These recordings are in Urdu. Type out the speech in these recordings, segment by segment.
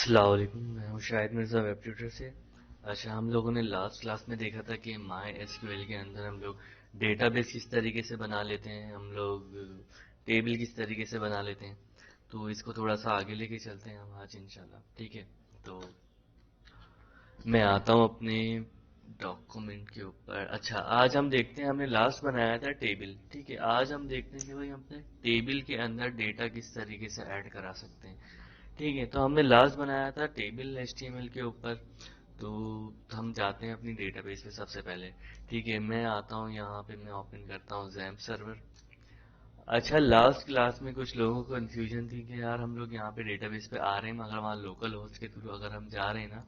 السلام علیکم، میں ہوں شاہد مرزا ویب ٹیوٹر سے۔ اچھا، ہم لوگوں نے لاسٹ کلاس میں دیکھا تھا کہ مائی ایس کیو ایل کے اندر ہم لوگ ڈیٹا بیس کس طریقے سے بنا لیتے ہیں، ہم لوگ ٹیبل کس طریقے سے بنا لیتے ہیں۔ تو اس کو تھوڑا سا آگے لے کے چلتے ہیں ہم آج انشاءاللہ، ٹھیک ہے؟ تو میں آتا ہوں اپنے ڈاکومنٹ کے اوپر۔ اچھا، آج ہم دیکھتے ہیں، ہم نے لاسٹ بنایا تھا ٹیبل، ٹھیک ہے؟ آج ہم دیکھتے ہیں کہ بھائی ہم نے ٹیبل کے اندر ڈیٹا کس طریقے سے ایڈ کرا سکتے ہیں، ٹھیک ہے؟ تو ہم نے لاسٹ بنایا تھا table H T M L کے اوپر۔ تو ہم جاتے ہیں اپنی ڈیٹا بیس پہ سب سے پہلے، ٹھیک ہے؟ میں آتا ہوں یہاں پہ، میں اوپن کرتا ہوں زیمپ سرور۔ اچھا، لاسٹ کلاس میں کچھ لوگوں کو کنفیوژن تھی کہ یار ہم لوگ یہاں پہ ڈیٹا بیس پہ آ رہے ہیں مگر وہاں لوکل ہوسٹ کے تھرو اگر ہم جا رہے ہیں نا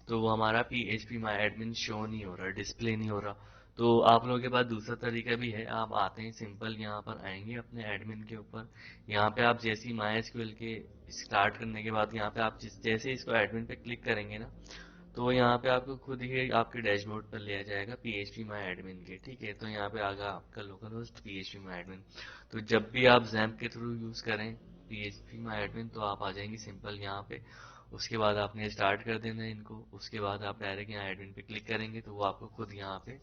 تو وہ ہمارا پی ایچ پی مائی ایڈمن شو نہیں ہو رہا، ڈسپلے نہیں ہو رہا۔ تو آپ لوگوں کے پاس دوسرا طریقہ بھی ہے، آپ آتے ہیں سمپل یہاں پر آئیں گے اپنے ایڈمن کے اوپر۔ یہاں پہ آپ جیسے ہی مائی ایس کیو ایل کے اسٹارٹ کرنے کے بعد یہاں پہ آپ جیسے اس کو ایڈمن پہ کلک کریں گے نا تو یہاں پہ آپ کو خود ہی آپ کے ڈیش بورڈ پر لے جائے گا پی ایچ پی مائی ایڈمن کے، ٹھیک ہے؟ تو یہاں پہ آگا آپ کا localhost phpMyAdmin. تو جب بھی آپ زیمپ کے تھرو یوز کریں پی ایچ پی مائی ایڈمن تو آپ آ جائیں گے سمپل یہاں پہ۔ اس کے بعد آپ نے اسٹارٹ کر دینا ہے ان کو، اس کے بعد آپ ڈائریکٹ یہاں ایڈمن پہ کلک کریں گے تو وہ آپ کو خود یہاں پہ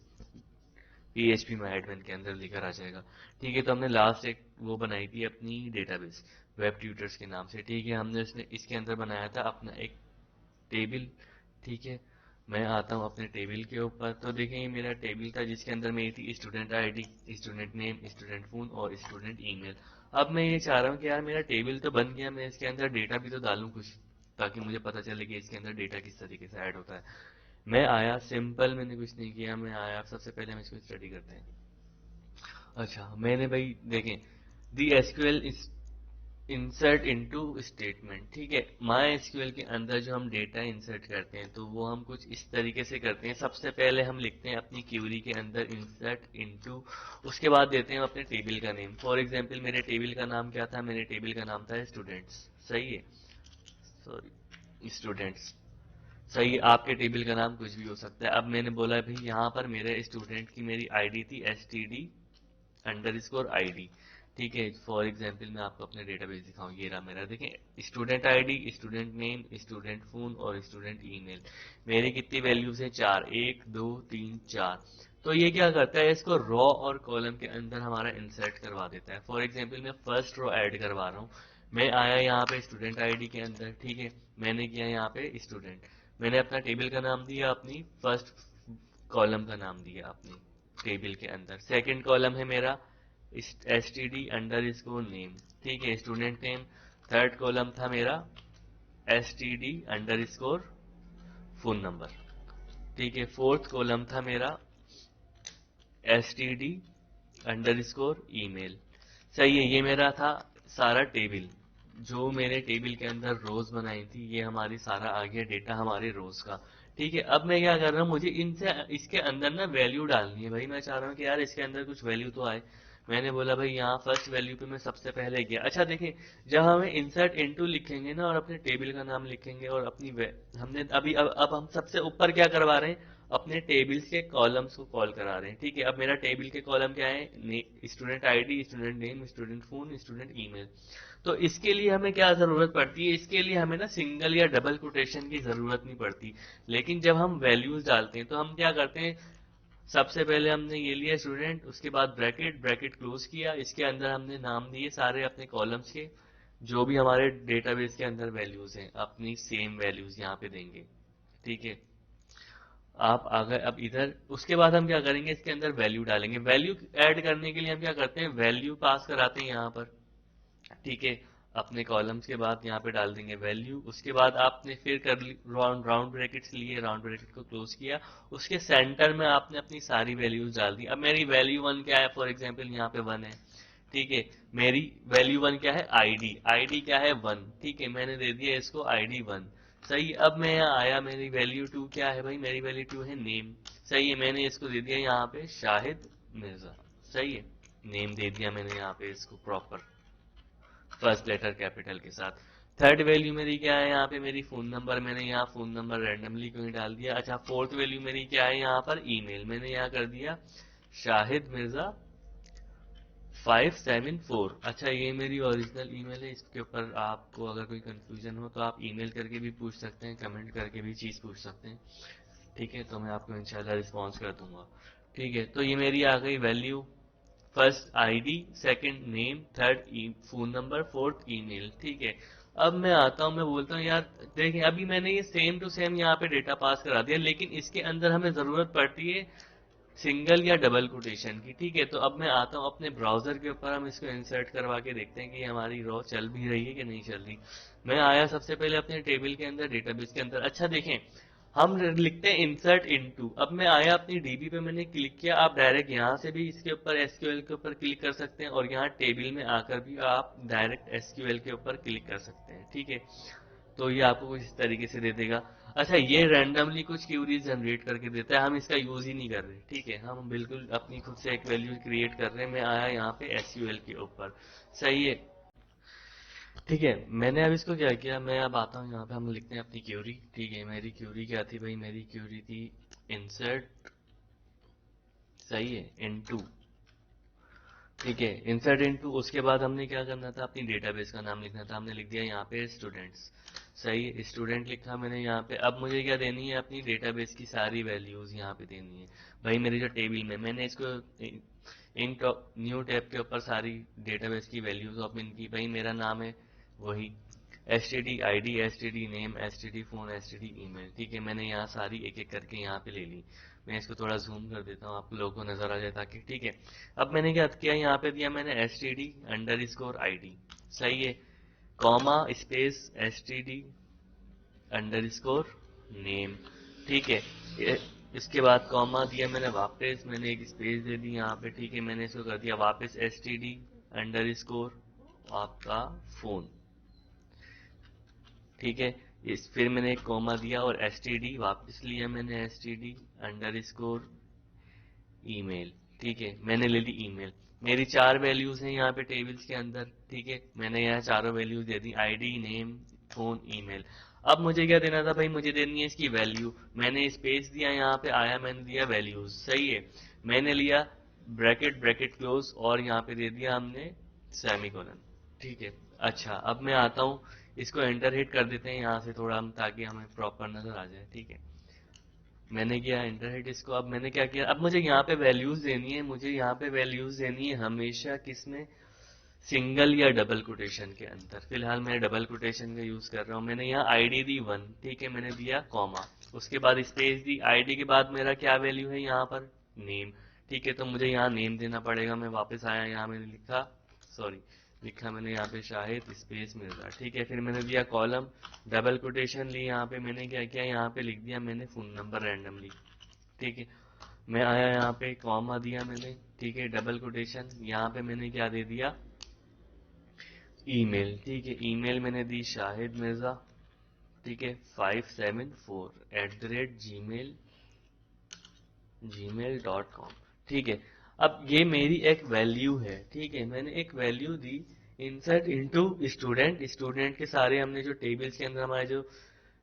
پی ایچ پی مائی ایڈمن کے اندر لے کر آ جائے گا، ٹھیک ہے؟ تو ہم نے لاسٹ ایک وہ بنائی تھی اپنی ڈیٹا بیس ویب ٹیوٹرز کے نام سے، ٹھیک ہے؟ ہم نے اس کے اندر بنایا تھا اپنا ایک ٹیبل، ٹھیک ہے؟ میں آتا ہوں اپنے ٹیبل کے اوپر، تو دیکھیں یہ میرا ٹیبل تھا جس کے اندر میری تھی student I D, student name, student phone اور اسٹوڈنٹ ای میل۔ اب میں یہ چاہ رہا ہوں کہ یار میرا ٹیبل تو بن گیا، میں اس کے اندر ڈیٹا بھی تو ڈالوں کچھ تاکہ مجھے پتا چلے کہ اس کے اندر ڈیٹا کس طریقے سے ایڈ ہوتا ہے۔ میں آیا سمپل، میں نے کچھ نہیں کیا، میں آیا سب سے پہلے ہم اس کو اسٹڈی کرتے ہیں۔ اچھا، میں نے بھائی دیکھیں the S Q L insert into statement, ٹھیک ہے؟ مائی ایس کیو ایل کے اندر جو ہم ڈیٹا انسرٹ کرتے ہیں تو وہ ہم کچھ اس طریقے سے کرتے ہیں۔ سب سے پہلے ہم لکھتے ہیں اپنی کیوری کے اندر انسرٹ انٹو، اس کے بعد دیتے ہیں اپنے ٹیبل کا نیم۔ فار ایگزامپل میرے ٹیبل کا نام کیا تھا؟ میرے ٹیبل کا نام تھا اسٹوڈنٹس، صحیح ہے؟ سوری، اسٹوڈنٹس، صحیح ہے؟ آپ کے ٹیبل کا نام کچھ بھی ہو سکتا ہے۔ اب میں نے بولا بھائی یہاں پر میرے اسٹوڈنٹ کی میری آئی ڈی تھی S T D underscore I D, ٹھیک ہے؟ فار ایگزامپل میں آپ کو اپنے ڈیٹا بیس دکھاؤں، یہ رہا میرا، دیکھیں student I D, student name, student phone اور اسٹوڈنٹ ای میل۔ میری کتنی ویلیوز ہیں؟ 4، 1 2 3 4۔ تو یہ کیا کرتا ہے، اس کو رو اور کالم کے اندر ہمارا انسرٹ کروا دیتا ہے۔ فار ایگزامپل میں فرسٹ رو ایڈ کروا رہا ہوں، میں آیا یہاں پہ اسٹوڈنٹ آئی ڈی کے اندر، ٹھیک ہے؟ میں نے کیا یہاں پہ اسٹوڈنٹ، میں نے اپنا ٹیبل کا نام دیا، اپنی فرسٹ کالم کا نام دیا اپنی ٹیبل کے اندر۔ سیکنڈ کالم ہے میرا S T D underscore name, ٹھیک ہے؟ Student name. تھرڈ کالم تھا میرا S T D underscore phone number, ٹھیک ہے؟ فورتھ کالم تھا میرا S T D underscore email, صحیح ہے؟ یہ میرا تھا سارا ٹیبل، جو میرے ٹیبل کے اندر روز بنائی تھی، یہ ہماری سارا آ گیا ڈیٹا ہمارے روز کا، ٹھیک ہے؟ اب میں کیا کر رہا ہوں، مجھے ان سے اس کے اندر نا ویلیو ڈالنی ہے بھائی، میں چاہ رہا ہوں کہ یار اس کے اندر کچھ ویلیو تو آئے۔ میں نے بولا بھائی یہاں فرسٹ ویلیو پہ میں سب سے پہلے گیا۔ اچھا دیکھیں، جب ہمیں انسرٹ انٹو لکھیں گے نا اور اپنے ٹیبل کا نام لکھیں گے اور اپنی ہم نے اب ہم سب سے اوپر کیا کروا رہے ہیں، اپنے ٹیبلز کے کالمز کو کال کرا رہے ہیں، ٹھیک ہے؟ اب میرا ٹیبل کے کالم کیا ہے، student I D, student name, student phone, student email. تو اس کے لیے ہمیں کیا ضرورت پڑتی ہے، اس کے لیے ہمیں نا سنگل یا ڈبل کوٹیشن کی ضرورت نہیں پڑتی، لیکن جب ہم ویلیوز ڈالتے ہیں تو ہم کیا کرتے ہیں، سب سے پہلے ہم نے یہ لیا اسٹوڈنٹ، اس کے بعد بریکٹ، بریکٹ کلوز کیا، اس کے اندر ہم نے نام دیے سارے اپنے کالمز کے، جو بھی ہمارے ڈیٹا بیس کے اندر ویلیوز ہیں اپنی سیم ویلیوز یہاں پہ دیں گے، ٹھیک ہے؟ آپ آ گئے اب ادھر، اس کے بعد ہم کیا کریں گے، اس کے اندر ویلیو ڈالیں گے۔ ویلیو ایڈ کرنے کے لیے ہم کیا کرتے ہیں، ویلیو پاس کراتے ہیں یہاں پر، ٹھیک ہے؟ اپنے کالمز کے بعد یہاں پہ ڈال دیں گے ویلیو، اس کے بعد آپ نے پھر کر راؤنڈ بریکٹس لیے، راؤنڈ بریکٹ کو کلوز کیا، اس کے سینٹر میں آپ نے اپنی ساری ویلیوز ڈال دی۔ اب میری ویلیو 1 کیا ہے، فار ایگزامپل یہاں پہ 1 ہے، ٹھیک ہے؟ میری ویلیو 1 کیا ہے، آئی ڈی، آئی ڈی کیا ہے 1، ٹھیک ہے؟ میں نے دے دیا اس کو آئی ڈی 1، صحیح؟ اب میں یہاں آیا، میری ویلیو 2 کیا ہے بھائی، میری ویلیو 2 ہے نیم، صحیح ہے؟ میں نے اس کو دے دیا یہاں پہ شاہد مرزا، صحیح ہے؟ نیم دے دیا میں نے یہاں پہ اس کو پراپر فرسٹ لیٹر کیپٹل کے ساتھ۔ تھرڈ ویلیو میری کیا ہے یہاں پہ، میری فون نمبر، میں نے یہاں فون نمبر رینڈملی کیوں ڈال دیا۔ اچھا، فورتھ ویلیو میری کیا ہے یہاں پر، ای میل، میں نے یہاں کر دیا شاہد مرزا 574. اچھا یہ میری اوریجنل ای میل ہے، اس کے اوپر آپ کو اگر کوئی کنفیوژن ہو تو آپ ای میل کر کے بھی پوچھ سکتے ہیں، کمنٹ کر کے بھی چیز پوچھ سکتے ہیں، ٹھیک ہے، تو میں آپ کو انشاءاللہ رسپانس کر دوں گا. ٹھیک ہے، تو یہ میری آ گئی value, first I D, second name, third phone number, fourth email. ٹھیک ہے، اب میں آتا ہوں، میں بولتا ہوں یار دیکھیں ابھی میں نے یہ سیم ٹو سیم یہاں پہ ڈیٹا پاس کرا دیا، لیکن اس کے اندر ہمیں ضرورت پڑتی ہے سنگل یا ڈبل کوٹیشن کی. ٹھیک ہے، تو اب میں آتا ہوں اپنے براؤزر کے اوپر، ہم اس کو انسرٹ کروا کے دیکھتے ہیں کہ ہماری رو چل بھی رہی ہے کہ نہیں چل رہی. میں آیا سب سے پہلے اپنے ٹیبل کے اندر، ڈیٹا بیس کے اندر. اچھا دیکھیں ہم لکھتے ہیں انسرٹ انٹو. اب میں آیا اپنی ڈی بی پہ، میں نے کلک کیا. آپ ڈائریکٹ یہاں سے بھی اس کے اوپر ایس کیو ایل کے اوپر کلک کر سکتے ہیں، اور یہاں ٹیبل میں آ کر بھی آپ ڈائریکٹ ایس کیو ایل کے اوپر کلک کر سکتے ہیں. ٹھیک ہے، تو یہ آپ کو کچھ اس طریقے سے دے دے گا. اچھا یہ رینڈملی کچھ کیوریز جنریٹ کر کے دیتا ہے، ہم اس کا یوز ہی نہیں کر رہے. ٹھیک ہے، ہم بالکل اپنی خود سے ایک ویلیو کریٹ کر رہے ہیں. میں آیا یہاں پہ ایس کیو ایل کے اوپر، صحیح ہے. ٹھیک ہے، میں نے اب اس کو کیا کیا، میں اب آتا ہوں یہاں پہ، ہم لکھتے ہیں اپنی کیوری. ٹھیک ہے، میری کیوری کیا تھی بھائی، میری کیوری تھی انسرٹ، صحیح ہے، انٹو. ٹھیک ہے، انسرٹ انٹو. اس کے بعد ہم نے کیا کرنا تھا، اپنی ڈیٹا بیس کا نام لکھنا تھا. ہم نے لکھ دیا یہاں پہ اسٹوڈینٹس، صحیح ہے، اسٹوڈینٹ لکھا میں نے یہاں پہ. اب مجھے کیا دینی ہے، اپنی ڈیٹا بیس کی ساری ویلیوز یہاں پہ دینی ہے بھائی. میری جو ٹیبل میں نے اس کو ان نیو ٹیب کے اوپر ساری ڈیٹا بیس کی ویلیوز اوپن کی. بھائی میرا نام ہے وہی S T D I D, S T D name, S T D phone, S T D email. ٹھیک ہے، میں نے یہاں ساری ایک ایک کر کے یہاں پہ لے لی. میں اس کو تھوڑا زوم کر دیتا ہوں، آپ لوگوں کو نظر آ جائے تاکہ. ٹھیک ہے، اب میں نے کیا کیا، یہاں پہ دیا میں نے S T D underscore I D, صحیح ہے، comma space S T D underscore name. ٹھیک ہے، اس کے بعد کوما دیا میں نے واپس، میں نے ایک اسپیس دے دی یہاں پہ. ٹھیک ہے، میں نے اس کو کر دیا واپس S T D under score آپ کا فون. ٹھیک ہے، پھر میں نے ایک کوما دیا اور ایس ٹی ڈی واپس لیا میں نے S T D underscore email. ٹھیک ہے، میں نے لے لی ای میل. میری 4 ویلیوز ہیں یہاں پہ ٹیبلز کے اندر. ٹھیک ہے، میں نے یہاں چاروں ویلیوز دے دی، I D, name, phone, email. اب مجھے کیا دینا تھا بھائی، مجھے دینی ہے اس کی ویلیو. میں نے اسپیس دیا یہاں پہ، آیا میں نے دیا ویلیوز، صحیح ہے. میں نے لیا بریکٹ بریکٹ کلوز، اور یہاں پہ دے دیا ہم نے سیمی کولن. ٹھیک ہے، اچھا اب میں آتا ہوں، اس کو انٹر ہٹ کر دیتے ہیں یہاں سے تھوڑا ہم، تاکہ ہمیں پراپر نظر آ جائے. ٹھیک ہے، میں نے کیا انٹر ہٹ اس کو. اب میں نے کیا کیا، اب مجھے یہاں پہ ویلیوز دینی ہے. مجھے یہاں پہ ویلیوز دینی ہے ہمیشہ کس میں، سنگل یا ڈبل کوٹیشن کے اندر. فی الحال میں ڈبل کوٹیشن کا یوز کر رہا ہوں. میں نے یہاں آئی ڈی دی 1. ٹھیک ہے، میں نے دیا کوما، اس کے بعد اسپیس دی. آئی ڈی کے بعد میرا کیا ویلیو ہے یہاں پر، نیم. ٹھیک ہے، تو مجھے یہاں نیم دینا پڑے گا. میں واپس آیا، یہاں میں نے لکھا میں نے یہاں پہ شاہد اسپیس مرزا. ٹھیک ہے، پھر میں نے دیا کالم، ڈبل کوٹیشن لی. یہاں پہ میں نے کیا کیا، یہاں پہ لکھ دیا میں نے فون نمبر رینڈملی. ٹھیک ہے، میں آیا یہاں پہ کوما دیا میں نے. ٹھیک ہے، ڈبل کوٹیشن، یہاں پہ میں نے کیا دے دیا، ای میل. ٹھیک ہے، ای میل میں نے دی شاہد مرزا. ٹھیک ہے، 574@gmail.com. ٹھیک ہے، اب یہ میری ایک ویلیو ہے. ٹھیک ہے، میں نے ایک ویلیو دی انسرٹ انٹو اسٹوڈنٹ. اسٹوڈنٹ کے سارے ہم نے جو ٹیبلز کے اندر ہمارے جو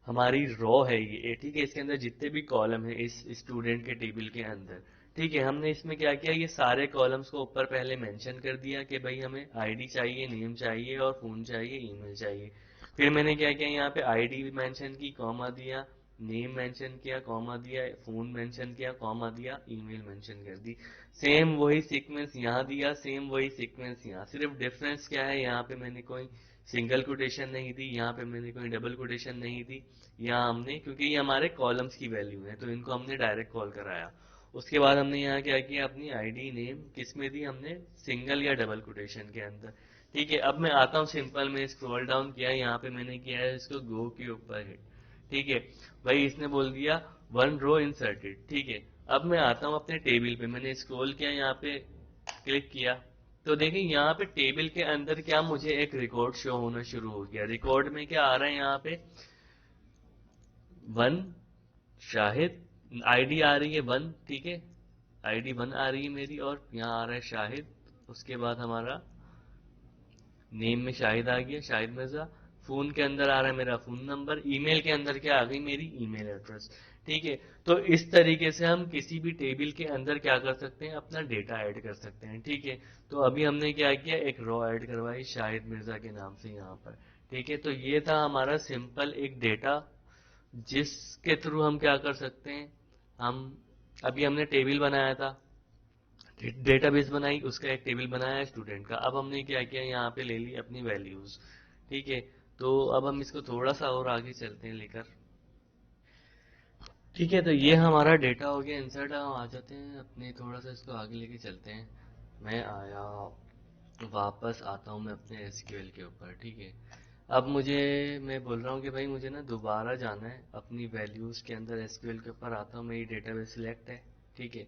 ہماری رو ہے یہ، ٹھیک ہے، اس کے اندر جتنے بھی کالم ہیں اس اسٹوڈنٹ کے ٹیبل کے اندر. ٹھیک ہے، ہم نے اس میں کیا کیا، یہ سارے کالمز کو اوپر پہلے مینشن کر دیا کہ بھائی ہمیں آئی ڈی چاہیے، نیم چاہیے، اور فون چاہیے، ای میل چاہیے. پھر میں نے کیا کیا، یہاں پہ آئی ڈی مینشن کی، کوما دیا، نیم مینشن کیا، کوما دیا، فون مینشن کیا، کوما دیا، ای میل مینشن کر دی. سیم وہی سیکوینس یہاں دیا، سیم وہی سیکوینس یہاں. صرف ڈفرنس کیا ہے، یہاں پہ میں نے کوئی سنگل کوٹیشن نہیں دی، یہاں پہ میں نے کوئی ڈبل کوٹیشن نہیں دی. یہاں ہم نے، کیونکہ یہ ہمارے کالمز کی ویلیو ہے تو ان کو ہم نے ڈائریکٹ کال کرایا. اس کے بعد ہم نے یہاں کیا کیا، اپنی آئی ڈی نیم کس میں دی، ہم نے سنگل یا ڈبل کوٹیشن کے اندر. ٹھیک ہے، اب میں آتا ہوں سمپل میں اسکرول ڈاؤن کیا، یہاں پہ میں نے کیا ہے اس کو گو کے اوپر ہٹ. ٹھیک ہے بھائی، اس نے بول دیا 1 رو انسرٹیڈ. ٹھیک ہے، اب میں آتا ہوں اپنے ٹیبل پہ. میں نے اسکرول کیا، یہاں پہ کلک کیا تو دیکھیں یہاں پہ ٹیبل کے اندر کیا، مجھے ایک ریکارڈ شو ہونا شروع ہو گیا. ریکارڈ میں کیا آ رہا ہے، یہاں پہ 1 شاہد، آئی ڈی آ رہی ہے 1. ٹھیک ہے، آئی ڈی 1 آ رہی ہے میری، اور یہاں آ رہا ہے شاہد. اس کے بعد ہمارا نیم میں شاہد آ گیا، شاہد مرزا. فون کے اندر آ رہا ہے میرا فون نمبر. ای میل کے اندر کیا آ گئی، میری ای میل ایڈریس. ٹھیک ہے. تو اس طریقے سے ہم کسی بھی ٹیبل کے اندر کیا کر سکتے ہیں, اپنا ڈیٹا ایڈ کر سکتے ہیں. ٹھیک ہے. تو ابھی ہم نے کیا کیا, ایک رو ایڈ کروائی شاہد مرزا کے نام سے یہاں پر. ٹھیک ہے. تو یہ تھا ہمارا سمپل ایک ڈیٹا جس کے تھرو ہم کیا کر سکتے ہیں, ہم ابھی ہم نے ٹیبل بنایا تھا, ڈیٹا بیس بنائی, اس کا ایک ٹیبل بنایا اسٹوڈنٹ کا. اب ہم نے کیا کیا, یہاں پہ لے لی اپنی ویلیوز. ٹھیک ہے. تو اب ہم اس کو تھوڑا سا اور آگے چلتے ہیں لے کر. ٹھیک ہے. تو یہ ہمارا ڈیٹا ہو گیا انسرٹ. ہم آ جاتے ہیں اپنے, تھوڑا سا اس کو آگے لے کے چلتے ہیں. میں آیا, واپس آتا ہوں میں اپنے ایس کیو ایل کے اوپر. ٹھیک ہے. اب مجھے, میں بول رہا ہوں کہ بھائی مجھے نا دوبارہ جانا ہے اپنی ویلیوز کے اندر. ایس کیو ایل کے اوپر آتا ہوں, میری ڈیٹا بیس سلیکٹ ہے. ٹھیک ہے.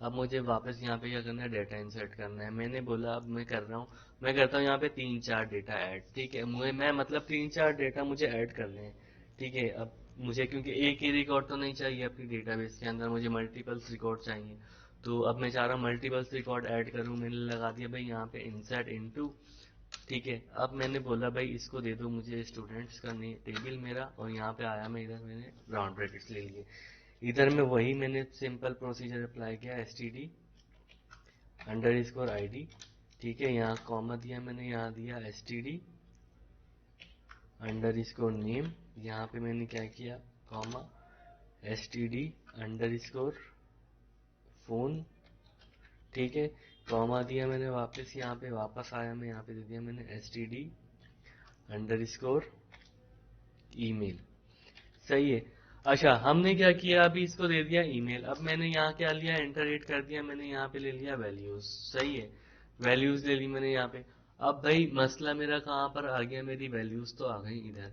اب مجھے واپس یہاں پہ کیا کرنا ہے, ڈیٹا انسرٹ کرنا ہے. میں نے بولا اب میں کر رہا ہوں, میں کرتا ہوں یہاں پہ 3-4 ڈیٹا ایڈ. ٹھیک ہے. میں مطلب 3-4 ڈیٹا مجھے ایڈ کرنے ہیں. ٹھیک ہے. اب مجھے کیونکہ ایک ہی ریکارڈ تو نہیں چاہیے اپنی ڈیٹا بیس کے اندر, مجھے ملٹیپلس ریکارڈ چاہیے. تو اب میں چاہ رہا ہوں ملٹیپلس ریکارڈ ایڈ کروں. میں نے لگا دیا بھائی یہاں پہ انسرٹ انٹو. ٹھیک ہے. اب میں نے بولا بھائی اس کو دے دو مجھے اسٹوڈنٹس کا ٹیبل میرا, اور یہاں پہ آیا میں ادھر, میں نے راؤنڈ بریکٹس لے لیے. ادھر میں وہی میں نے سمپل پروسیجر اپلائی کیا, S T D underscore I D. ٹھیک ہے. یہاں کاما دیا میں نے, یہاں دیا S T D underscore name. یہاں پہ میں نے کیا کیا, comma S T D underscore phone. ٹھیک ہے. کاما دیا میں نے واپس, یہاں پہ واپس آیا میں, یہاں پہ دے دیا میں نے S T D underscore email. صحیح ہے. اچھا ہم نے کیا کیا, ابھی اس کو دے دیا ای میل. اب میں نے یہاں کیا لیا, انٹر کر دیا میں نے, یہاں پہ لے لیا ویلیوز. صحیح ہے. ویلیوز لے لی میں نے یہاں پہ. اب بھائی مسئلہ میرا کہاں پر آ گیا, میری ویلیوز تو آ گئی ادھر.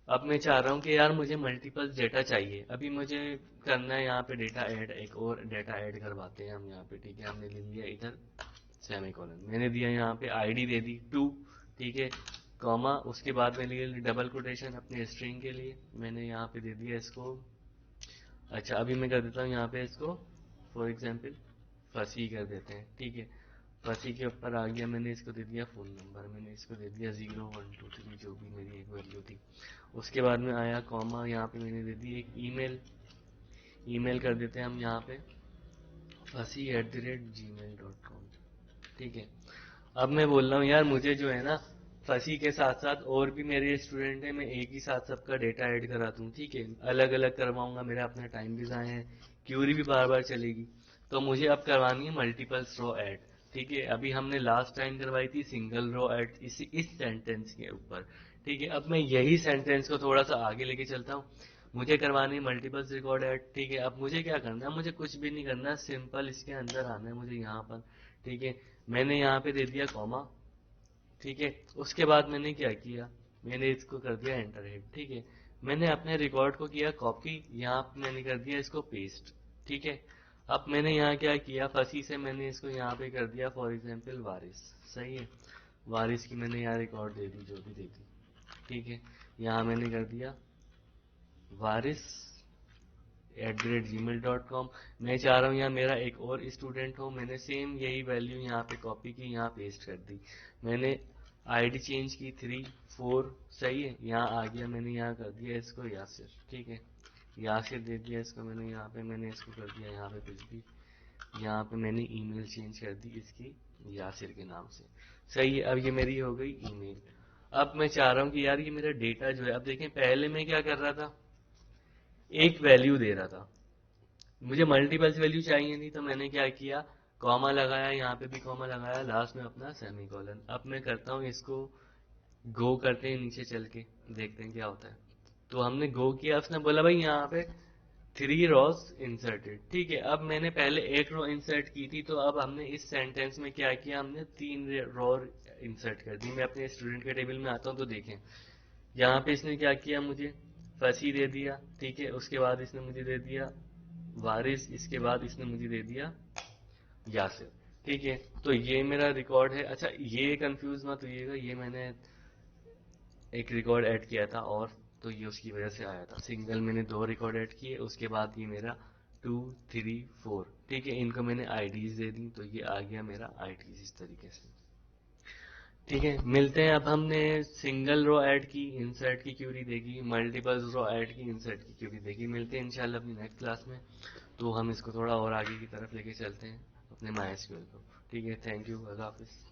اب میں چاہ رہا ہوں کہ یار مجھے ملٹیپل ڈیٹا چاہیے. ابھی مجھے کرنا ہے یہاں پہ ڈیٹا ایڈ, ایک اور ڈیٹا ایڈ کرواتے ہیں ہم یہاں پہ. ٹھیک ہے. ہم نے لے لیا ادھر سیمی کولن, میں نے دیا یہاں پہ آئی ڈی دے دی 2. ٹھیک ہے. کاما, اس کے بعد میں لیے ڈبل کوٹیشن اپنے اسٹرنگ کے لیے, میں نے یہاں پہ دے دیا اس کو. اچھا ابھی میں کر دیتا ہوں یہاں پہ اس کو فار ایگزامپل فسی کر دیتے ہیں. ٹھیک ہے. فسی کے اوپر آ گیا, میں نے اس کو دے دیا فون نمبر, میں نے اس کو دے دیا 0 1 2 3 جو بھی میری ایک ویلیو تھی. اس کے بعد میں آیا کاما, یہاں پہ میں نے دے دی ایک ای میل. ای میل کر دیتے ہیں ہم یہاں پہ fasi@gmail.com. ٹھیک ہے. اب میں بول رہا ہوں یار مجھے جو ہے نا فسی کے ساتھ ساتھ اور بھی میرے اسٹوڈنٹ ہیں, میں ایک ہی ساتھ سب کا ڈیٹا ایڈ کراتا ہوں. ٹھیک ہے. الگ الگ کرواؤں گا, میرا اپنا ٹائم بھی ضائع ہے, کیوری بھی بار بار چلے گی. تو مجھے اب کروانی ہے ملٹیپلس رو ایڈ. ٹھیک ہے. ابھی ہم نے لاسٹ ٹائم کروائی تھی سنگل رو ایڈ اس سینٹینس کے اوپر. ٹھیک ہے. اب میں یہی سینٹینس کو تھوڑا سا آگے لے کے چلتا ہوں, مجھے کروانی ہے ملٹیپلس ریکارڈ ایڈ. ٹھیک ہے. اب مجھے کیا کرنا ہے, مجھے کچھ بھی نہیں کرنا, سمپل اس کے اندر آنا ہے مجھے یہاں پر. ٹھیک ہے. میں نے یہاں پہ دے دیا کاما. ٹھیک ہے. اس کے بعد میں نے کیا کیا, میں نے اس کو کر دیا انٹر ہیڈ. ٹھیک ہے. میں نے اپنے ریکارڈ کو کیا کاپی, یہاں پہ میں نے کر دیا اس کو پیسٹ. ٹھیک ہے. اب میں نے یہاں کیا کیا, فسی سے میں نے اس کو یہاں پہ کر دیا فار ایگزامپل وارث. صحیح ہے. وارث کی میں نے یہاں ریکارڈ دے دی جو بھی دے دی. ٹھیک ہے. یہاں میں نے کر دیا وارث @gmail.com. میں چاہ رہا ہوں یہاں میرا ایک اور اسٹوڈنٹ ہو, میں نے سیم یہی ویلیو یہاں پہ کاپی کی, یہاں پیسٹ کر دی. میں نے آئی ڈی چینج کی 3 4. صحیح ہے. یہاں آ گیا, میں نے یہاں کر دیا اس کو یاسر. ٹھیک ہے. یاسر دے دیا اس کو, میں نے یہاں پہ میں نے اس کو کر دیا یہاں پہ کچھ بھی, یہاں پہ میں نے ای میل چینج کر دی اس کی یاسر کے نام سے. صحیح ہے. اب یہ میری ہو گئی ای میل. اب میں چاہ رہا ہوں کہ یار یہ میرا ڈیٹا جو ہے, اب دیکھیں پہلے میں کیا کر رہا تھا, ایک ویلیو دے رہا تھا, مجھے ملٹیپلس ویلیو چاہیے نہیں, تو میں نے کیا کیا, کاما لگایا, یہاں پہ بھی کاما لگایا, لاسٹ میں اپنا سیمی کولن. اب میں کرتا ہوں اس کو گو کرتے ہیں نیچے چل کے, دیکھتے ہیں کیا ہوتا ہے. تو ہم نے گو کیا, اس نے بولا بھائی یہاں پہ 3 روز انسرٹیڈ. ٹھیک ہے. اب میں نے پہلے ایک رو انسرٹ کی تھی, تو اب ہم نے اس سینٹینس میں کیا کیا, ہم نے 3 رو انسرٹ کر دی. میں اپنے اسٹوڈنٹ کے ٹیبل میں آتا ہوں تو دیکھیں یہاں پہ اس نے کیا کیا, مجھے فسی دے دیا. ٹھیک ہے. اس کے بعد اس نے مجھے دے دیا وارث, اس کے بعد اس نے مجھے دے دیا یاسر. ٹھیک ہے. تو یہ میرا ریکارڈ ہے. اچھا یہ کنفیوز مت ہوئیے گا, یہ میں نے ایک ریکارڈ ایڈ کیا تھا اور, تو یہ اس کی وجہ سے آیا تھا. سنگل میں نے 2 ریکارڈ ایڈ کیے, اس کے بعد یہ میرا 2 3 4. ٹھیک ہے. ان کو میں نے آئی ڈیز دے دی, تو یہ آ گیا میرا آئی ڈیز اس طریقے سے. ٹھیک ہے، ملتے ہیں. اب ہم نے سنگل رو ایڈ کی، انسرٹ کی کیوری دیکھی، ملٹیپل رو ایڈ کی، انسرٹ کی کیوری دیکھی. ملتے ہیں انشاءاللہ اپنی نیکسٹ کلاس میں. تو ہم اس کو تھوڑا اور آگے کی طرف لے کے چلتے ہیں اپنے مائی ایس کیو ایل کو. ٹھیک ہے، تھینک یو، اللہ حافظ.